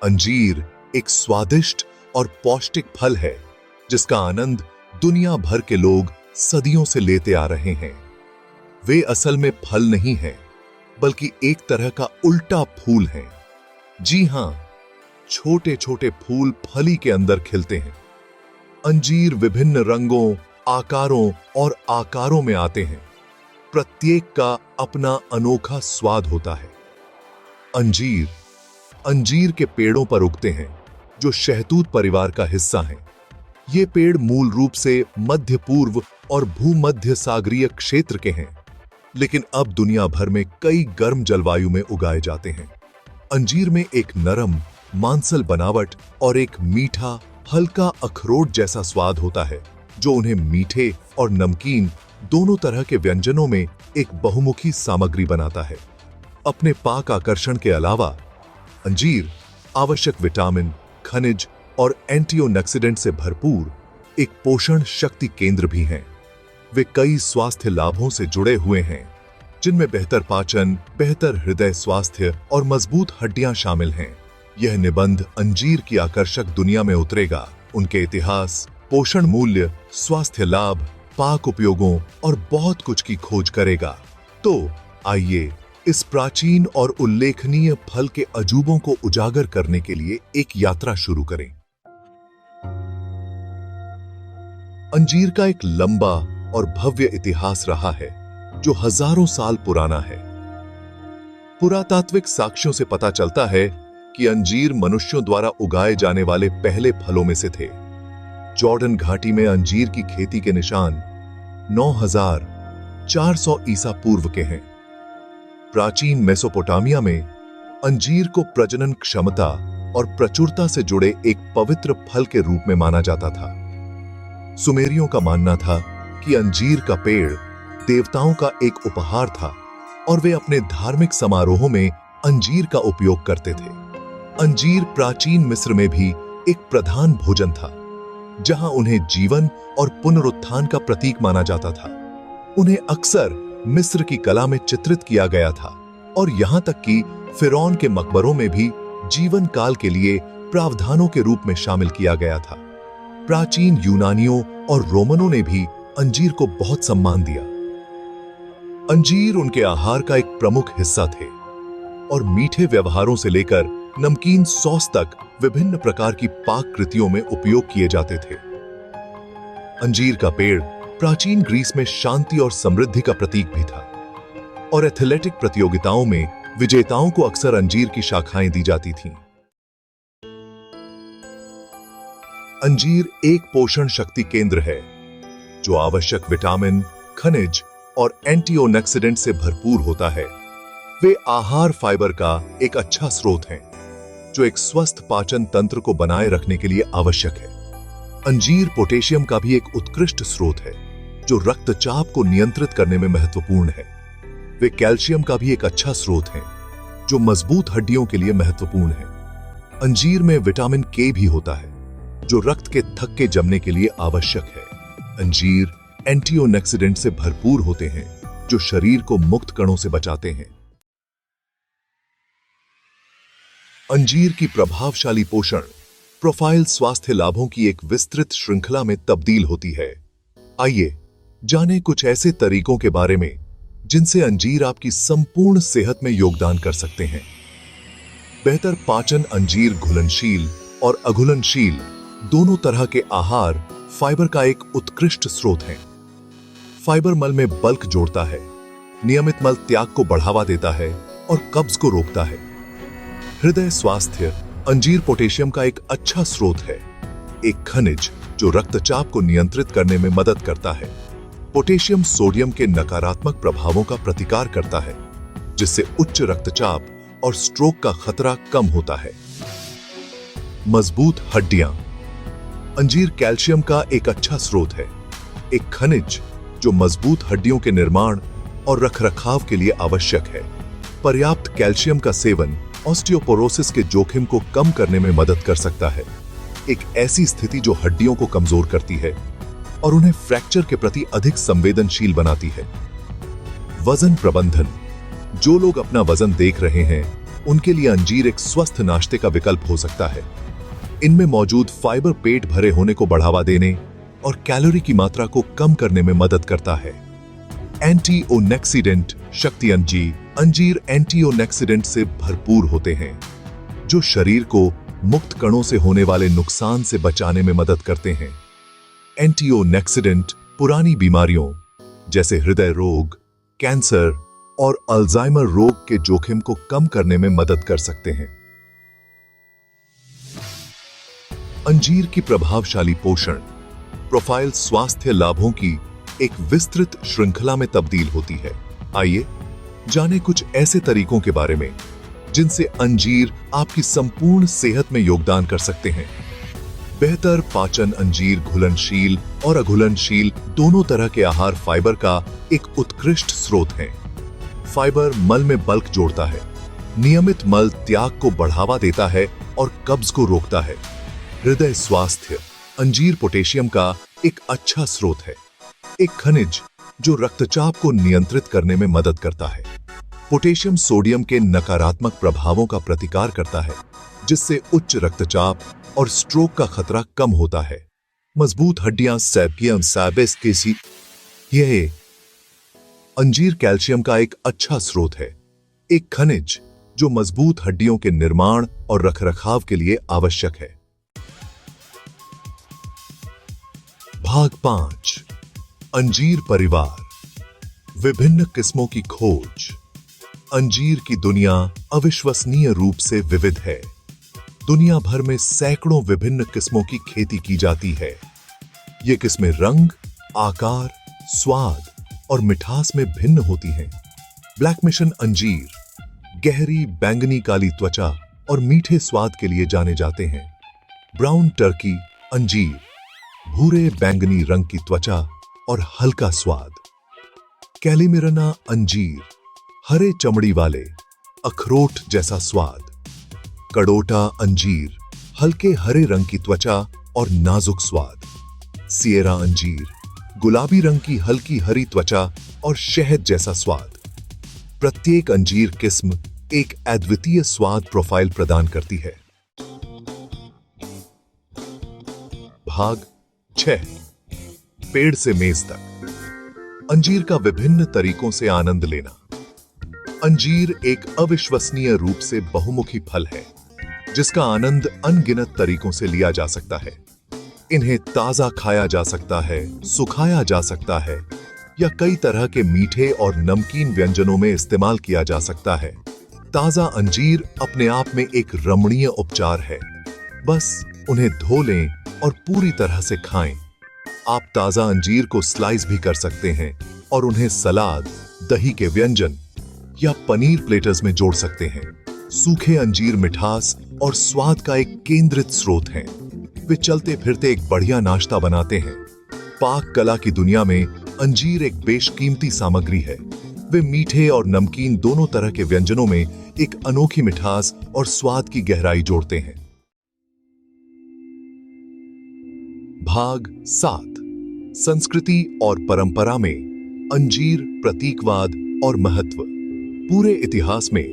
अंजीर एक स्वादिष्ट और पौष्टिक फल है जिसका आनंद दुनिया भर के लोग सदियों से लेते आ रहे हैं। वे असल में फल नहीं हैं, बल्कि एक तरह का उल्टा फूल हैं। जी हां, छोटे छोटे फूल फली के अंदर खिलते हैं। अंजीर विभिन्न रंगों, आकारों और आकारों में आते हैं। प्रत्येक का अपना अनोखा स्वाद होता है। अंजीर के पेड़ों पर उगते हैं जो शहतूत परिवार का हिस्सा हैं। ये पेड़ मूल रूप से मध्य पूर्व और भूमध्य सागरीय क्षेत्र के हैं, लेकिन अब दुनिया भर में कई गर्म जलवायु में उगाए जाते हैं। अंजीर में एक नरम, मांसल बनावट और एक मीठा, हल्का अखरोट जैसा स्वाद होता है, जो उन्हें मीठे और नमकीन दोनों तरह के व्यंजनों में एक बहुमुखी सामग्री बनाता है। अपने पाक आकर्षण के अलावा अंजीर आवश्यक विटामिन, खनिज और एंटीऑक्सीडेंट से भरपूर एक पोषण शक्ति केंद्र भी हैं। वे कई स्वास्थ्य लाभों से जुड़े हुए हैं, जिनमें बेहतर पाचन, बेहतर हृदय स्वास्थ्य और मजबूत हड्डियां शामिल हैं। यह निबंध अंजीर की आकर्षक दुनिया में उतरेगा, उनके इतिहास, पोषण मूल्य, स्वास्थ्य लाभ, पाक उपयोगों और बहुत कुछ की खोज करेगा। तो आइए इस प्राचीन और उल्लेखनीय फल के अजूबों को उजागर करने के लिए एक यात्रा शुरू करें। अंजीर का एक लंबा और भव्य इतिहास रहा है, जो हजारों साल पुराना है। पुरातात्विक साक्ष्यों से पता चलता है कि अंजीर मनुष्यों द्वारा उगाए जाने वाले पहले फलों में से थे। जॉर्डन घाटी में अंजीर की खेती के निशान 9400 ईसा पूर्व के हैं। प्राचीन मेसोपोटामिया में अंजीर को प्रजनन क्षमता और प्रचुरता से जुड़े एक पवित्र फल के रूप में माना जाता था। सुमेरियों का मानना था कि अंजीर का पेड़ देवताओं का एक उपहार था और वे अपने धार्मिक समारोहों में अंजीर का उपयोग करते थे। अंजीर प्राचीन मिस्र में भी एक प्रधान भोजन था, जहां उन्हें जीवन और पुनरुत्थान का प्रतीक माना जाता था। उन्हें अक्सर मिस्र की कला में चित्रित किया गया था और यहां तक कि फिरौन के मकबरों में भी जीवन काल के लिए प्रावधानों के रूप में शामिल किया गया था। प्राचीन यूनानियों और रोमनों ने भी अंजीर को बहुत सम्मान दिया। अंजीर उनके आहार का एक प्रमुख हिस्सा थे और मीठे व्यवहारों से लेकर नमकीन सॉस तक विभिन्न प्रकार की पाक कृतियों में उपयोग किए जाते थे। अंजीर का पेड़ प्राचीन ग्रीस में शांति और समृद्धि का प्रतीक भी था और एथलेटिक प्रतियोगिताओं में विजेताओं को अक्सर अंजीर की शाखाएं दी जाती थीं। अंजीर एक पोषण शक्ति केंद्र है, जो आवश्यक विटामिन, खनिज और एंटीऑक्सीडेंट से भरपूर होता है। वे आहार फाइबर का एक अच्छा स्रोत हैं, जो एक स्वस्थ पाचन तंत्र को बनाए रखने के लिए आवश्यक है। अंजीर पोटेशियम का भी एक उत्कृष्ट स्रोत है, जो रक्तचाप को नियंत्रित करने में महत्वपूर्ण है। वे कैल्शियम का भी एक अच्छा स्रोत हैं, जो मजबूत हड्डियों के लिए महत्वपूर्ण है। अंजीर में विटामिन के भी होता है, जो रक्त के थक्के जमने के लिए आवश्यक है। अंजीर एंटीऑक्सीडेंट से भरपूर होते हैं, जो शरीर को मुक्त कणों से बचाते हैं। अंजीर की प्रभावशाली पोषण प्रोफाइल स्वास्थ्य लाभों की एक विस्तृत श्रृंखला में तब्दील होती है। आइए जानें कुछ ऐसे तरीकों के बारे में जिनसे अंजीर आपकी संपूर्ण सेहत में योगदान कर सकते हैं। बेहतर पाचन। अंजीर घुलनशील और अघुलनशील दोनों तरह के आहार फाइबर का एक उत्कृष्ट स्रोत है। फाइबर मल में बल्क जोड़ता है, नियमित मल त्याग को बढ़ावा देता है और कब्ज को रोकता है। हृदय स्वास्थ्य। अंजीर पोटेशियम का एक अच्छा स्रोत है, एक खनिज जो रक्तचाप को नियंत्रित करने में मदद करता है। पोटेशियम सोडियम के नकारात्मक प्रभावों का प्रतिकार करता है, जिससे उच्च रक्तचाप और स्ट्रोक का खतरा कम होता है। मजबूत हड्डियां। अंजीर कैल्शियम का एक अच्छा स्रोत है, एक खनिज जो मजबूत हड्डियों के निर्माण और रखरखाव के लिए आवश्यक है। पर्याप्त कैल्शियम का सेवन ऑस्टियोपोरोसिस के जोखिम को कम करने में मदद कर सकता है, एक ऐसी स्थिति जो हड्डियों को कमजोर करती है और उन्हें फ्रैक्चर के प्रति अधिक संवेदनशील बनाती है। वजन प्रबंधन। जो लोग अपना वजन देख रहे हैं, उनके लिए अंजीर एक स्वस्थ नाश्ते का विकल्प हो सकता है। इनमें मौजूद फाइबर पेट भरे होने को बढ़ावा देने और कैलोरी की मात्रा को कम करने में मदद करता है। एंटीओक्सीडेंट शक्ति अंजीर एंटीओक्सीडेंट से भरपूर होते हैं, जो शरीर को मुक्त कणों से होने वाले नुकसान से बचाने में मदद करते हैं। एंटीओक्सीडेंट पुरानी बीमारियों जैसे हृदय रोग, कैंसर और अल्जाइमर रोग के जोखिम को कम करने में मदद कर सकते हैं। अंजीर की प्रभावशाली पोषण प्रोफाइल स्वास्थ्य लाभों की एक विस्तृत श्रृंखला में तब्दील होती है। आइए जानें कुछ ऐसे तरीकों के बारे में जिनसे अंजीर आपकी संपूर्ण सेहत में योगदान कर सकते हैं। बेहतर पाचन अंजीर घुलनशील और अघुलनशील दोनों तरह के आहार फाइबर का एक उत्कृष्ट स्रोत है। फाइबर मल में बल्क जोड़ता है, नियमित मल त्याग को बढ़ावा देता है और कब्ज को रोकता है। हृदय स्वास्थ्य अंजीर पोटेशियम का एक अच्छा स्रोत है, एक खनिज जो रक्तचाप को नियंत्रित करने में मदद करता है। पोटेशियम सोडियम के नकारात्मक प्रभावों का प्रतिकार करता है, जिससे उच्च रक्तचाप और स्ट्रोक का खतरा कम होता है। मजबूत हड्डियां यह अंजीर कैल्शियम का एक अच्छा स्रोत है, एक खनिज जो मजबूत हड्डियों के निर्माण और रखरखाव के लिए आवश्यक है। भाग 5 अंजीर परिवार विभिन्न किस्मों की खोज। अंजीर की दुनिया अविश्वसनीय रूप से विविध है। दुनिया भर में सैकड़ों विभिन्न किस्मों की खेती की जाती है। ये किस्में रंग, आकार, स्वाद और मिठास में भिन्न होती हैं। ब्लैक मिशन अंजीर गहरी बैंगनी काली त्वचा और मीठे स्वाद के लिए जाने जाते हैं। ब्राउन टर्की अंजीर भूरे बैंगनी रंग की त्वचा और हल्का स्वाद। कैलिमिराना अंजीर हरे चमड़ी वाले अखरोट जैसा स्वाद। कडोटा अंजीर हल्के हरे रंग की त्वचा और नाजुक स्वाद। सिएरा अंजीर गुलाबी रंग की हल्की हरी त्वचा और शहद जैसा स्वाद। प्रत्येक अंजीर किस्म एक अद्वितीय स्वाद प्रोफाइल प्रदान करती है। भाग 6 पेड़ से मेज तक अंजीर का विभिन्न तरीकों से आनंद लेना। अंजीर एक अविश्वसनीय रूप से बहुमुखी फल है, जिसका आनंद अनगिनत तरीकों से लिया जा सकता है। इन्हें ताजा खाया जा सकता है, सुखाया जा सकता है या कई तरह के मीठे और नमकीन व्यंजनों में इस्तेमाल किया जा सकता है। ताजा अंजीर अपने आप में एक रमणीय उपचार है। बस उन्हें धो लें और पूरी तरह से खाएं। आप ताजा अंजीर को स्लाइस भी कर सकते हैं और उन्हें सलाद, दही के व्यंजन या पनीर प्लेटर्स में जोड़ सकते हैं। सूखे अंजीर मिठास और स्वाद का एक केंद्रित स्रोत हैं। वे चलते फिरते एक बढ़िया नाश्ता बनाते हैं। पाक कला की दुनिया में अंजीर एक बेशकीमती सामग्री है। वे मीठे और नमकीन दोनों तरह के व्यंजनों में एक अनोखी मिठास और स्वाद की गहराई जोड़ते हैं। भाग 7 संस्कृति और परंपरा में अंजीर प्रतीकवाद और महत्व। पूरे इतिहास में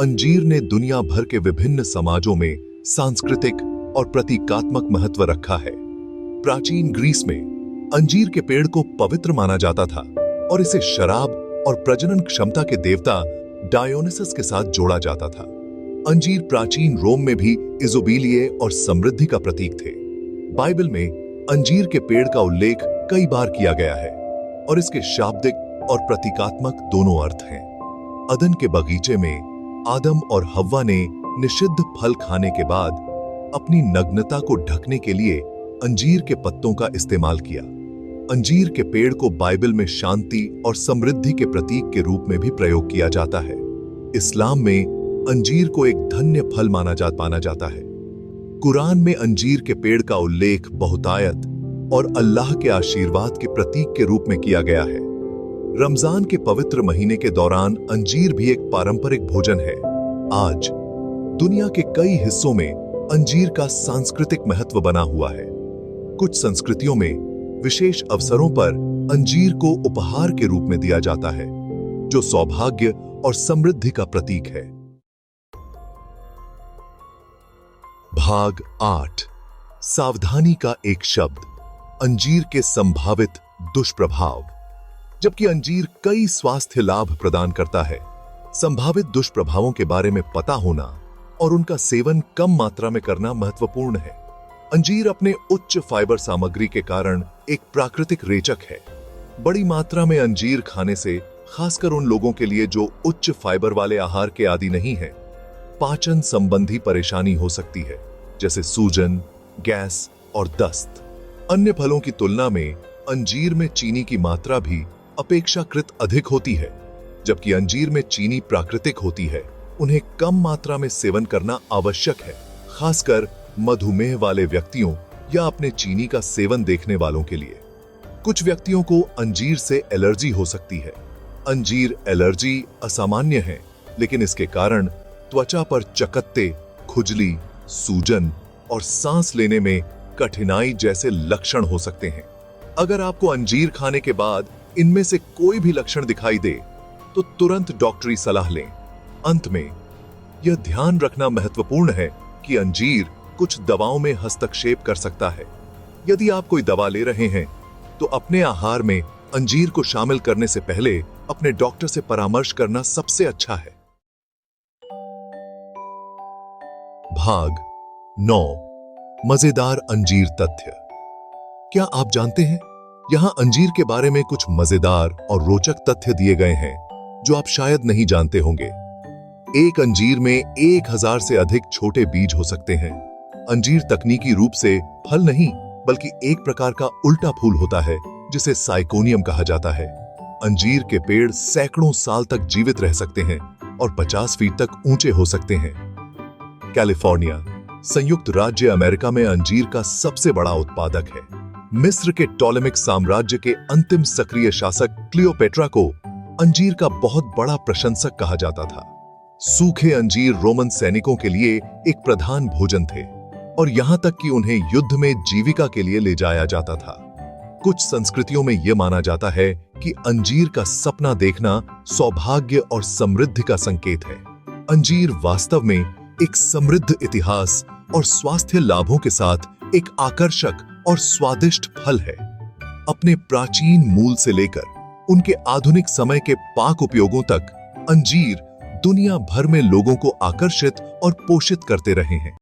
अंजीर ने दुनिया भर के विभिन्न समाजों में सांस्कृतिक और प्रतीकात्मक महत्व रखा है। प्राचीन ग्रीस में अंजीर के पेड़ को पवित्र माना जाता था और इसे शराब और प्रजनन क्षमता के देवता डायोनिसस के साथ जोड़ा जाता था। अंजीर प्राचीन रोम में भी इजोबिलिये और समृद्धि का प्रतीक थे। बाइबल में अंजीर के पेड़ का उल्लेख कई बार किया गया है और इसके शाब्दिक और प्रतीकात्मक दोनों अर्थ हैं। अदन के बगीचे में आदम और हव्वा ने निषिद्ध फल खाने के बाद अपनी नग्नता को ढकने के लिए अंजीर के पत्तों का इस्तेमाल किया। अंजीर के पेड़ को बाइबल में शांति और समृद्धि के प्रतीक के रूप में भी प्रयोग किया जाता है। इस्लाम में अंजीर को एक धन्य फल माना जाता है। कुरान में अंजीर के पेड़ का उल्लेख बहुतायत और अल्लाह के आशीर्वाद के प्रतीक के रूप में किया गया है। रमजान के पवित्र महीने के दौरान अंजीर भी एक पारंपरिक भोजन है। आज दुनिया के कई हिस्सों में अंजीर का सांस्कृतिक महत्व बना हुआ है। कुछ संस्कृतियों में विशेष अवसरों पर अंजीर को उपहार के रूप में दिया जाता है, जो सौभाग्य और समृद्धि का प्रतीक है। भाग 8 सावधानी का एक शब्द, अंजीर के संभावित दुष्प्रभाव। जबकि अंजीर कई स्वास्थ्य लाभ प्रदान करता है, संभावित दुष्प्रभावों के बारे में पता होना और उनका सेवन कम मात्रा में करना महत्वपूर्ण है। अंजीर अपने उच्च फाइबर सामग्री के कारण एक प्राकृतिक रेचक है। बड़ी मात्रा में अंजीर खाने से, खासकर उन लोगों के लिए जो उच्च फाइबर वाले आहार के आदी नहीं हैं, पाचन संबंधी परेशानी हो सकती है, जैसे सूजन, गैस और दस्त। अन्य फलों की तुलना में अंजीर में चीनी की मात्रा भी अपेक्षाकृत अधिक होती है। जबकि अंजीर में चीनी प्राकृतिक होती है, उन्हें कम मात्रा में सेवन करना आवश्यक है, खासकर मधुमेह वाले व्यक्तियों या अपने चीनी का सेवन देखने वालों के लिए। कुछ व्यक्तियों को अंजीर से एलर्जी हो सकती है। अंजीर एलर्जी असामान्य है, लेकिन इसके कारण त्वचा पर चकत्ते, खुजली, सूजन और सांस लेने में कठिनाई जैसे लक्षण हो सकते हैं। अगर आपको अंजीर खाने के बाद इनमें से कोई भी लक्षण दिखाई दे, तो तुरंत डॉक्टरी सलाह लें। अंत में यह ध्यान रखना महत्वपूर्ण है कि अंजीर कुछ दवाओं में हस्तक्षेप कर सकता है। यदि आप कोई दवा ले रहे हैं, तो अपने आहार में अंजीर को शामिल करने से पहले अपने डॉक्टर से परामर्श करना सबसे अच्छा है। भाग 9 मजेदार अंजीर तथ्य। क्या आप जानते हैं, यहां अंजीर के बारे में कुछ मजेदार और रोचक तथ्य दिए गए हैं जो आप शायद नहीं जानते होंगे। एक अंजीर में 1000 से अधिक छोटे बीज हो सकते हैं। अंजीर तकनीकी रूप से फल नहीं, बल्कि एक प्रकार का उल्टा फूल होता है जिसे साइकोनियम कहा जाता है। अंजीर के पेड़ सैकड़ों साल तक जीवित रह सकते हैं और 50 फीट तक ऊंचे हो सकते हैं। कैलिफोर्निया, संयुक्त राज्य अमेरिका में अंजीर का सबसे बड़ा उत्पादक है। मिस्र के टॉलेमिक साम्राज्य के अंतिम सक्रिय शासक क्लियोपेट्रा को अंजीर का बहुत बड़ा प्रशंसक कहा जाता था। सूखे अंजीर रोमन सैनिकों के लिए एक प्रधान भोजन थे और यहां तक कि उन्हें युद्ध में जीविका के लिए ले जाया जाता था। कुछ संस्कृतियों में यह माना जाता है कि अंजीर का सपना देखना सौभाग्य और समृद्धि का संकेत है। अंजीर वास्तव में एक समृद्ध इतिहास और स्वास्थ्य लाभों के साथ एक आकर्षक और स्वादिष्ट फल है। अपने प्राचीन मूल से लेकर उनके आधुनिक समय के पाक उपयोगों तक, अंजीर दुनिया भर में लोगों को आकर्षित और पोषित करते रहे हैं।